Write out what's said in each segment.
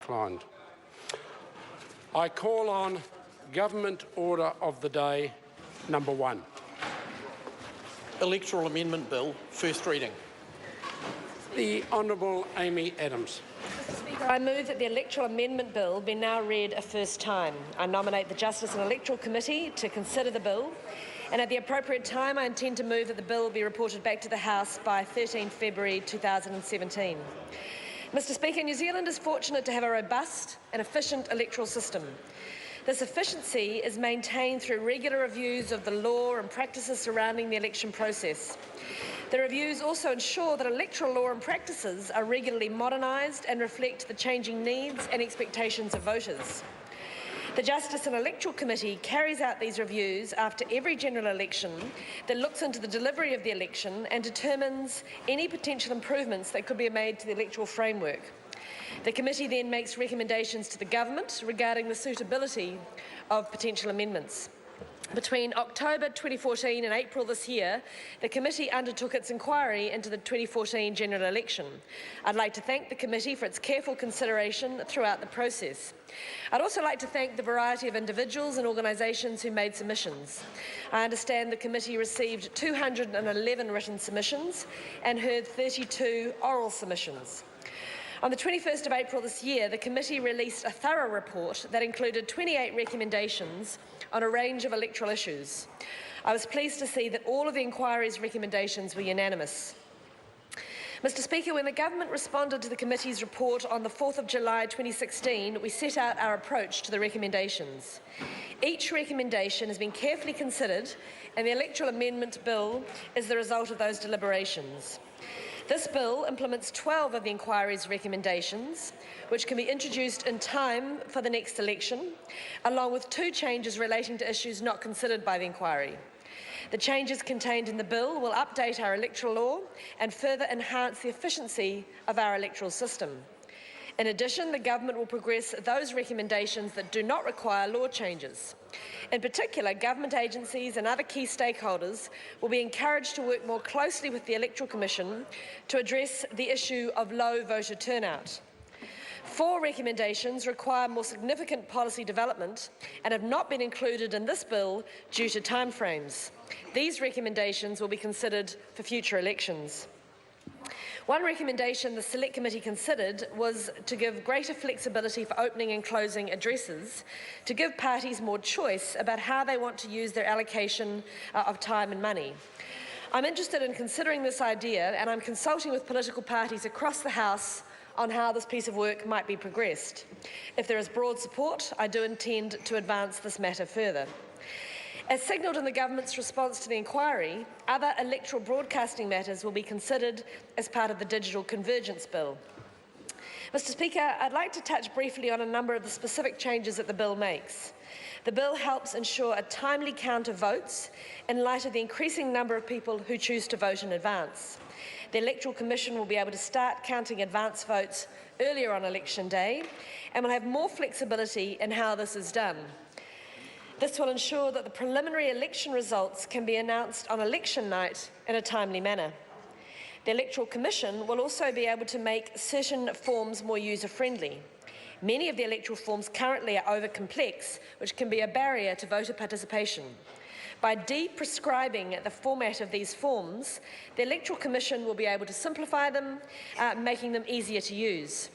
declined. I call on Government Order of the Day number 1. Electoral Amendment Bill, first reading. The Honourable Amy Adams. Mr. Speaker, I move that the Electoral Amendment Bill be now read a first time. I nominate the Justice and Electoral Committee to consider the bill, and at the appropriate time I intend to move that the bill be reported back to the House by 13 February 2017. Mr. Speaker, New Zealand is fortunate to have a robust and efficient electoral system. This efficiency is maintained through regular reviews of the law and practices surrounding the election process. The reviews also ensure that electoral law and practices are regularly modernised and reflect the changing needs and expectations of voters. The Justice and Electoral Committee carries out these reviews after every general election that looks into the delivery of the election and determines any potential improvements that could be made to the electoral framework. The committee then makes recommendations to the government regarding the suitability of potential amendments. Between October 2014 and April this year, the committee undertook its inquiry into the 2014 general election. I'd like to thank the committee for its careful consideration throughout the process. I'd also like to thank the variety of individuals and organisations who made submissions. I understand the committee received 211 written submissions and heard 32 oral submissions. On the 21st of April this year, the committee released a thorough report that included 28 recommendations on a range of electoral issues. I was pleased to see that all of the inquiry's recommendations were unanimous. Mr. Speaker, when the government responded to the committee's report on the 4th of July 2016, we set out our approach to the recommendations. Each recommendation has been carefully considered, and the Electoral Amendment Bill is the result of those deliberations. This bill implements 12 of the inquiry's recommendations, which can be introduced in time for the next election, along with 2 changes relating to issues not considered by the inquiry. The changes contained in the bill will update our electoral law and further enhance the efficiency of our electoral system. In addition, the government will progress those recommendations that do not require law changes. In particular, government agencies and other key stakeholders will be encouraged to work more closely with the Electoral Commission to address the issue of low voter turnout. 4 recommendations require more significant policy development and have not been included in this bill due to timeframes. These recommendations will be considered for future elections. One recommendation the Select Committee considered was to give greater flexibility for opening and closing addresses, to give parties more choice about how they want to use their allocation of time and money. I'm interested in considering this idea, and I'm consulting with political parties across the House on how this piece of work might be progressed. If there is broad support, I do intend to advance this matter further. As signalled in the government's response to the inquiry, other electoral broadcasting matters will be considered as part of the Digital Convergence Bill. Mr. Speaker, I'd like to touch briefly on a number of the specific changes that the bill makes. The bill helps ensure a timely count of votes in light of the increasing number of people who choose to vote in advance. The Electoral Commission will be able to start counting advance votes earlier on election day and will have more flexibility in how this is done. This will ensure that the preliminary election results can be announced on election night in a timely manner. The Electoral Commission will also be able to make certain forms more user-friendly. Many of the electoral forms currently are over-complex, which can be a barrier to voter participation. By de-prescribing the format of these forms, the Electoral Commission will be able to simplify them, making them easier to use.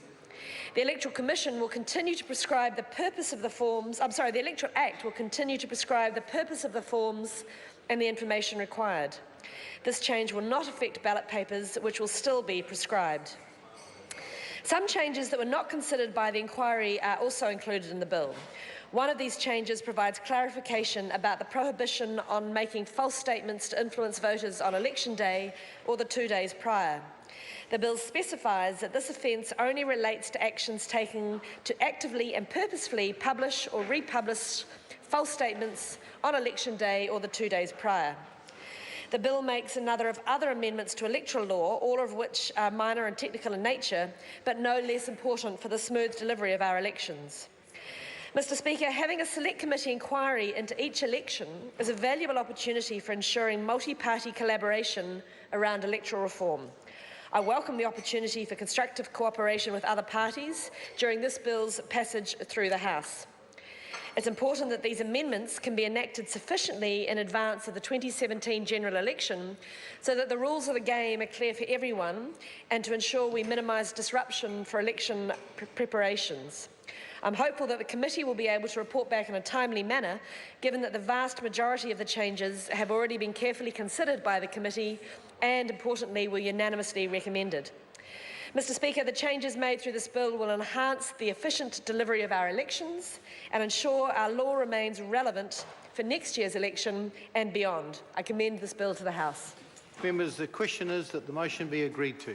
The Electoral Commission will continue to prescribe the purpose of the forms, the Electoral Act will continue to prescribe the purpose of the forms and the information required. This change will not affect ballot papers, which will still be prescribed. Some changes that were not considered by the inquiry are also included in the bill. One of these changes provides clarification about the prohibition on making false statements to influence voters on election day or the 2 days prior. The bill specifies that this offence only relates to actions taken to actively and purposefully publish or republish false statements on election day or the 2 days prior. The bill makes a number of other amendments to electoral law, all of which are minor and technical in nature, but no less important for the smooth delivery of our elections. Mr. Speaker, having a Select Committee inquiry into each election is a valuable opportunity for ensuring multi-party collaboration around electoral reform. I welcome the opportunity for constructive cooperation with other parties during this bill's passage through the House. It's important that these amendments can be enacted sufficiently in advance of the 2017 general election so that the rules of the game are clear for everyone and to ensure we minimise disruption for election preparations. I'm hopeful that the committee will be able to report back in a timely manner, given that the vast majority of the changes have already been carefully considered by the committee and, importantly, were unanimously recommended. Mr Speaker, the changes made through this bill will enhance the efficient delivery of our elections and ensure our law remains relevant for next year's election and beyond. I commend this bill to the House. Members, the question is that the motion be agreed to.